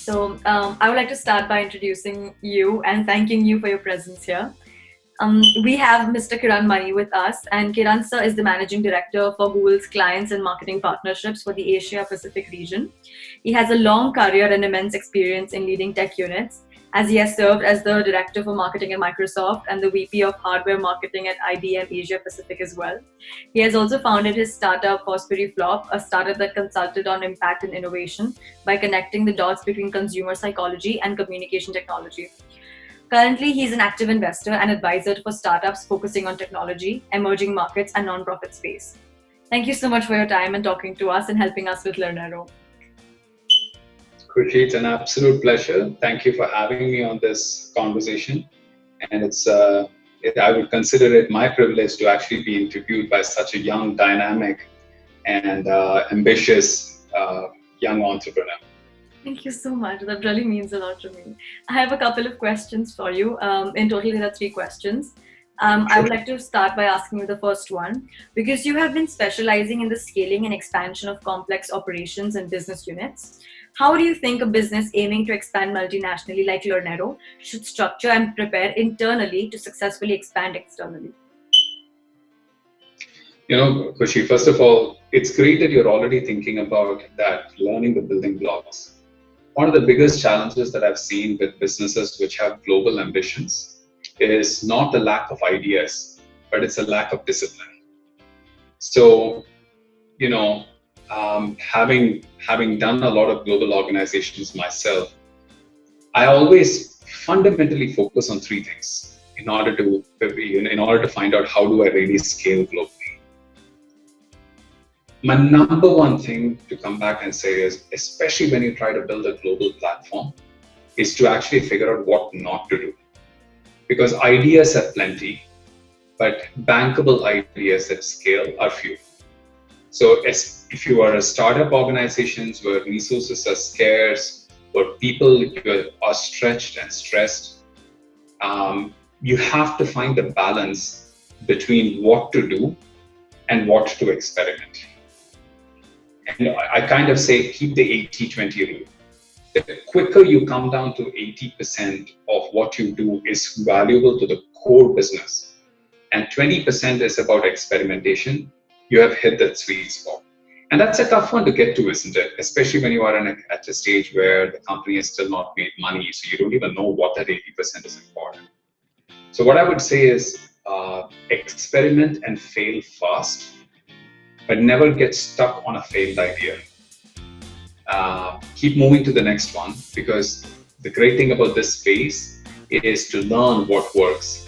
I would like to start by introducing you and thanking you for your presence here. We have Mr. Kiran Mani with us, and Kiran sir is the Managing Director for Google's Clients and Marketing Partnerships for the Asia Pacific region. He has a long career and immense experience in leading tech units, as he has served as the Director for Marketing at Microsoft and the VP of Hardware Marketing at IBM Asia Pacific as well. He has also founded his startup Fosbury Flop, a startup that consulted on impact and innovation by connecting the dots between consumer psychology and communication technology. Currently, he's an active investor and advisor for startups focusing on technology, emerging markets, and non-profit space. Thank you so much for your time and talking to us and helping us with Learnero. Khushi, it's an absolute pleasure. Thank you for having me on this conversation. And I would consider it my privilege to actually be interviewed by such a young, dynamic, and ambitious young entrepreneur. Thank you so much. That really means a lot to me. I have a couple of questions for you. In total, there are 3 questions. I would like to start by asking you the first one, because you have been specializing in the scaling and expansion of complex operations and business units. How do you think a business aiming to expand multinationally like Learnero should structure and prepare internally to successfully expand externally? Khushi, first of all, it's great that you're already thinking about that, learning the building blocks. One of the biggest challenges that I've seen with businesses which have global ambitions is not the lack of ideas, but it's a lack of discipline. So, having done a lot of global organizations myself, I always fundamentally focus on 3 things in order to find out how do I really scale globally. My number one thing to come back and say is, especially when you try to build a global platform, is to actually figure out what not to do. Because ideas are plenty, but bankable ideas at scale are few. So if you are a startup organization where resources are scarce, where people are stretched and stressed, you have to find the balance between what to do and what to experiment. And I kind of say, keep the 80-20 rule. The quicker you come down to 80% of what you do is valuable to the core business, and 20% is about experimentation, you have hit that sweet spot. And that's a tough one to get to, isn't it? Especially when you are at a stage where the company has still not made money, so you don't even know what that 80% is important. So what I would say is experiment and fail fast, but never get stuck on a failed idea. Keep moving to the next one, because the great thing about this phase is to learn what works,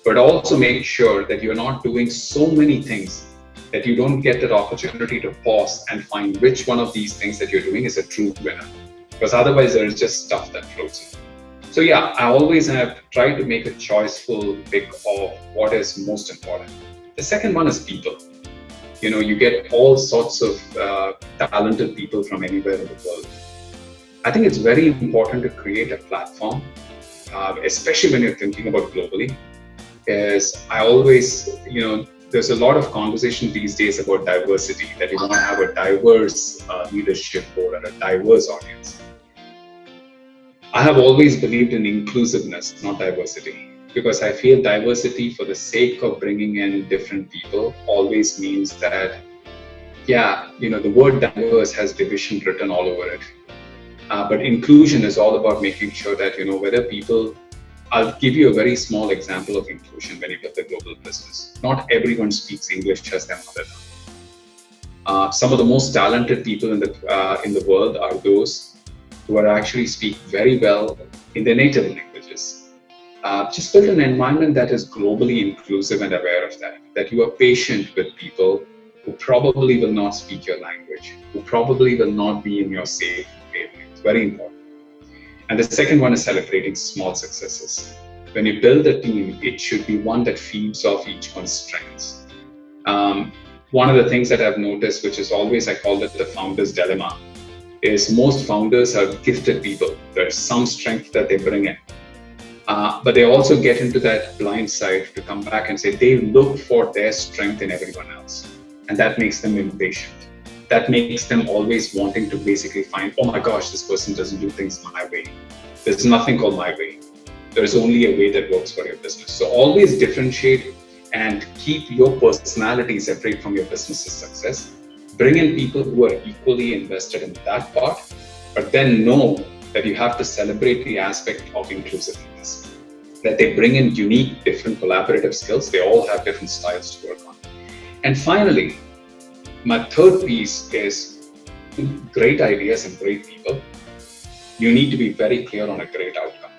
but also make sure that you're not doing so many things that you don't get that opportunity to pause and find which one of these things that you're doing is a true winner, because otherwise there is just stuff that floats in. So yeah, I always have tried to make a choiceful pick of what is most important. The second one is people. You get all sorts of talented people from anywhere in the world. I think it's very important to create a platform, especially when you're thinking about globally, is I always, there's a lot of conversation these days about diversity, that you want to have a diverse leadership board and a diverse audience. I have always believed in inclusiveness, not diversity. Because I feel diversity for the sake of bringing in different people always means that, the word diverse has division written all over it. But inclusion is all about making sure that, whether people, I'll give you a very small example of inclusion when you get the global business. Not everyone speaks English as their mother tongue. Some of the most talented people in the world are those who are actually speak very well in their native languages. Just build an environment that is globally inclusive and aware of that you are patient with people who probably will not speak your language, who probably will not be in your safe wavelength. It's very important. And the second one is celebrating small successes. When you build a team, it should be one that feeds off each one's strengths. One of the things that I've noticed, which is always, I call it the founder's dilemma, is most founders are gifted people. There's some strength that they bring in. But they also get into that blind side to come back and say they look for their strength in everyone else. And that makes them impatient. that makes them always wanting to basically find, oh my gosh, this person doesn't do things my way. There's nothing called my way. There's only a way that works for your business. So always differentiate and keep your personality separate from your business's success. Bring in people who are equally invested in that part, but then know that you have to celebrate the aspect of inclusiveness. That they bring in unique, different collaborative skills. They all have different styles to work on. And finally, my third piece is great ideas and great people. You need to be very clear on a great outcome.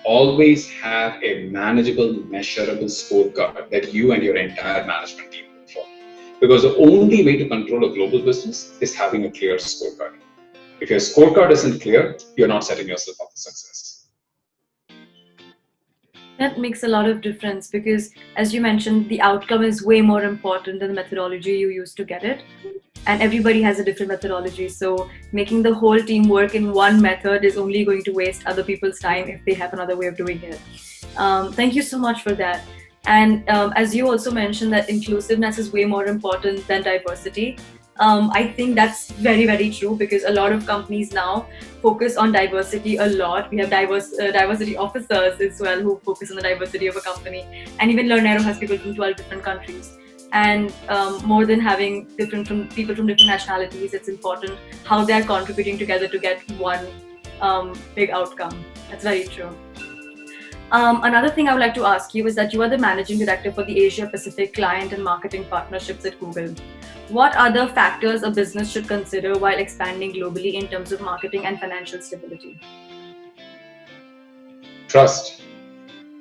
Always have a manageable, measurable scorecard that you and your entire management team look for. Because the only way to control a global business is having a clear scorecard. If your scorecard isn't clear, you're not setting yourself up for success. That makes a lot of difference because, as you mentioned, the outcome is way more important than the methodology you use to get it. And everybody has a different methodology. So making the whole team work in one method is only going to waste other people's time if they have another way of doing it. Thank you so much for that. And as you also mentioned that inclusiveness is way more important than diversity. I think that's very, very true because a lot of companies now focus on diversity a lot. We have diversity officers as well who focus on the diversity of a company. And even Learnero has people from 12 different countries. And more than having people from different nationalities, it's important how they're contributing together to get one big outcome. That's very true. Another thing I would like to ask you is that you are the managing director for the Asia Pacific Client and Marketing Partnerships at Google. What other factors a business should consider while expanding globally in terms of marketing and financial stability? Trust.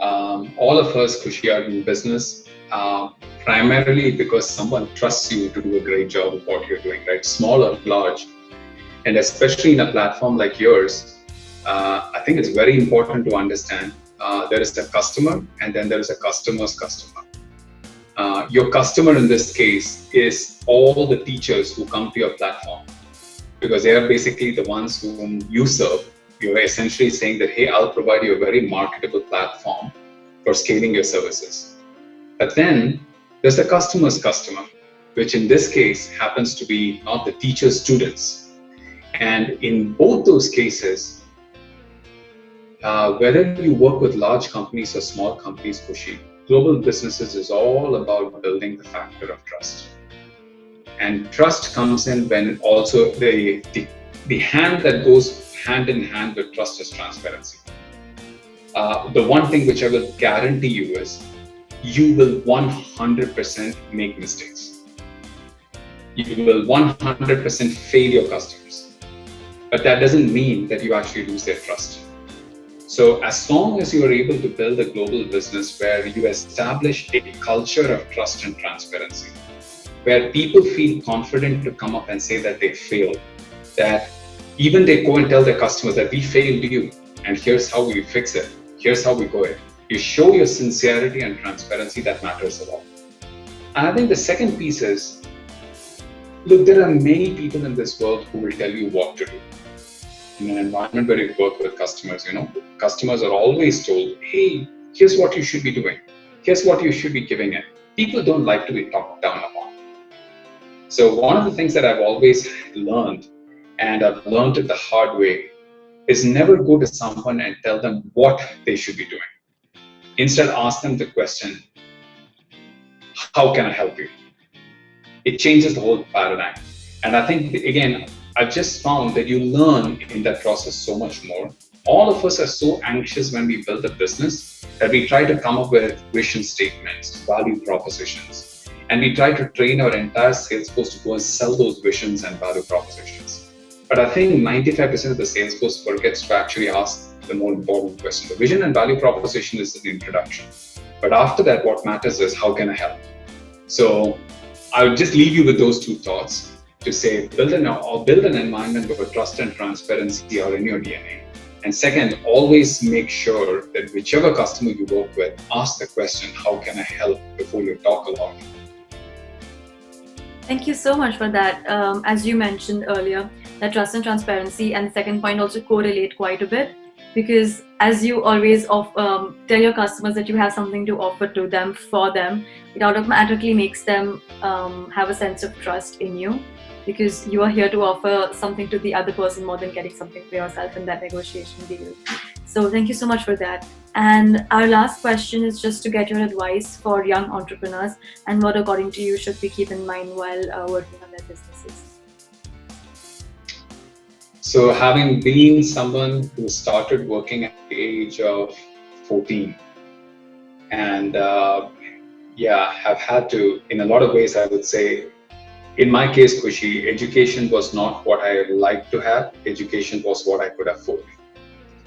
All of us, Khushi, are in business primarily because someone trusts you to do a great job of what you're doing, right? Small or large. And especially in a platform like yours, I think it's very important to understand there is a customer and then there is a customer's customer. Your customer in this case is all the teachers who come to your platform because they are basically the ones whom you serve. You're essentially saying that, hey, I'll provide you a very marketable platform for scaling your services. But then there's the customer's customer, which in this case happens to be not the teacher's students. And in both those cases, whether you work with large companies or small companies, Khushi, global businesses is all about building the factor of trust. And trust comes in when also the hand that goes hand in hand with trust is transparency. The one thing which I will guarantee you is you will 100% make mistakes. You will 100% fail your customers. But that doesn't mean that you actually lose their trust. So as long as you are able to build a global business where you establish a culture of trust and transparency, where people feel confident to come up and say that they failed, that even they go and tell their customers that we failed you and here's how we fix it, here's how we go it. You show your sincerity and transparency, that matters a lot. And I think the second piece is, look, there are many people in this world who will tell you what to do. In an environment where you work with customers, customers are always told, hey, here's what you should be doing. Here's what you should be giving in. People don't like to be talked down upon. So one of the things that I've always learned, and I've learned it the hard way, is never go to someone and tell them what they should be doing. Instead, ask them the question, how can I help you? It changes the whole paradigm. And I think, again, I've just found that you learn in that process so much more. All of us are so anxious when we build a business that we try to come up with vision statements, value propositions, and we try to train our entire sales force to go and sell those visions and value propositions. But I think 95% of the sales force forgets to actually ask the more important question. The vision and value proposition is the introduction. But after that, what matters is how can I help? So I would just leave you with those two thoughts. To say, build an environment where trust and transparency are in your DNA. And second, always make sure that whichever customer you work with, ask the question, how can I help, before you talk a lot. Thank you so much for that. As you mentioned earlier, that trust and transparency and the second point also correlate quite a bit because as you always tell your customers that you have something to offer to them, for them, it automatically makes them have a sense of trust in you. because you are here to offer something to the other person more than getting something for yourself in that negotiation deal. So thank you so much for that. And our last question is just to get your advice for young entrepreneurs and what, according to you, should we keep in mind while working on their businesses. So, having been someone who started working at the age of 14, and have had to, in a lot of ways, I would say, in my case, Khushi, education was not what I liked to have. Education was what I could afford.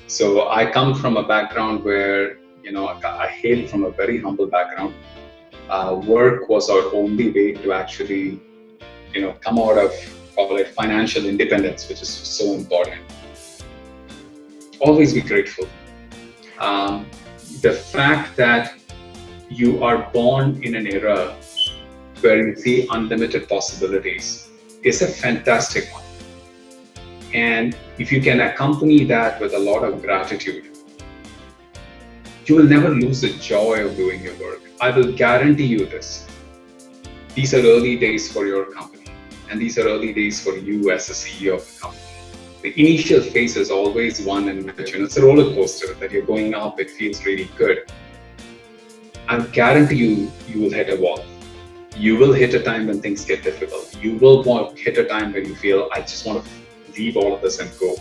So I come from a background where, I hail from a very humble background. Work was our only way to actually, come out of, call it financial independence, which is so important. Always be grateful. The fact that you are born in an era where you see unlimited possibilities is a fantastic one. And if you can accompany that with a lot of gratitude, you will never lose the joy of doing your work. I will guarantee you this. These are early days for your company, and these are early days for you as the CEO of the company. The initial phase is always one in which it's a roller coaster that you're going up, it feels really good. I guarantee you will hit a wall. You will hit a time when things get difficult. You will hit a time when you feel, I just want to leave all of this and go.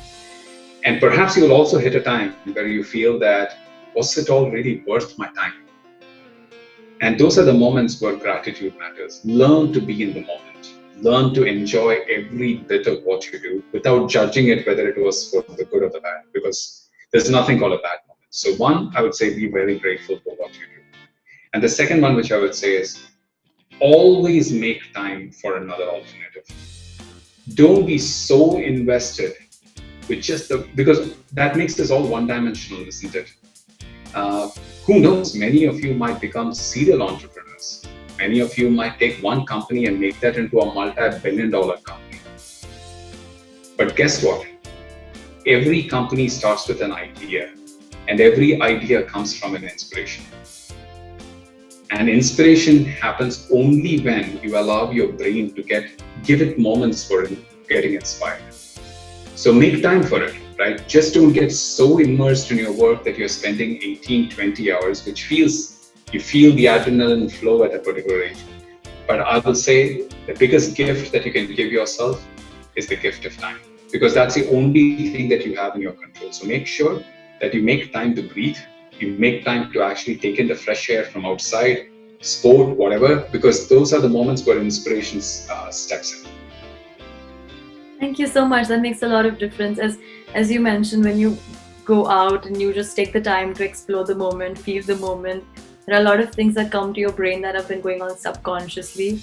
And perhaps you will also hit a time where you feel that, was it all really worth my time? And those are the moments where gratitude matters. Learn to be in the moment. Learn to enjoy every bit of what you do without judging it whether it was for the good or the bad, because there's nothing called a bad moment. So one, I would say be very grateful for what you do. And the second one, which I would say is, always make time for another alternative. Don't be so invested with just because that makes this all one-dimensional, isn't it? Who knows? Many of you might become serial entrepreneurs. Many of you might take one company and make that into a multi-billion-dollar company. But guess what? Every company starts with an idea, and every idea comes from an inspiration. And inspiration happens only when you allow your brain to give it moments for getting inspired. So make time for it, right? Just don't get so immersed in your work that you're spending 18, 20 hours, which you feel the adrenaline flow at a particular age. But I will say the biggest gift that you can give yourself is the gift of time, because that's the only thing that you have in your control. So make sure that you make time to breathe. You make time to actually take in the fresh air from outside, sport, whatever, because those are the moments where inspiration steps in. Thank you so much. That makes a lot of difference. As you mentioned, when you go out and you just take the time to explore the moment, feel the moment, there are a lot of things that come to your brain that have been going on subconsciously.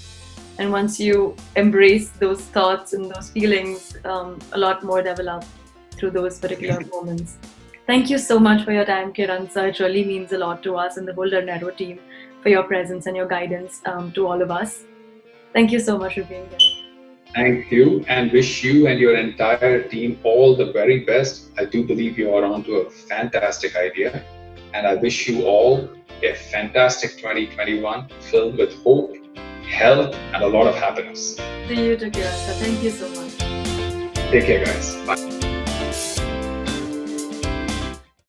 And once you embrace those thoughts and those feelings, a lot more develop through those particular moments. Thank you so much for your time, Kiran sir. It really means a lot to us and the whole Learnero team for your presence and your guidance to all of us. Thank you so much for being here. Thank you, and wish you and your entire team all the very best. I do believe you are onto a fantastic idea, and I wish you all a fantastic 2021 filled with hope, health, and a lot of happiness. See you too, Kiran sir. Thank you so much. Take care, guys. Bye.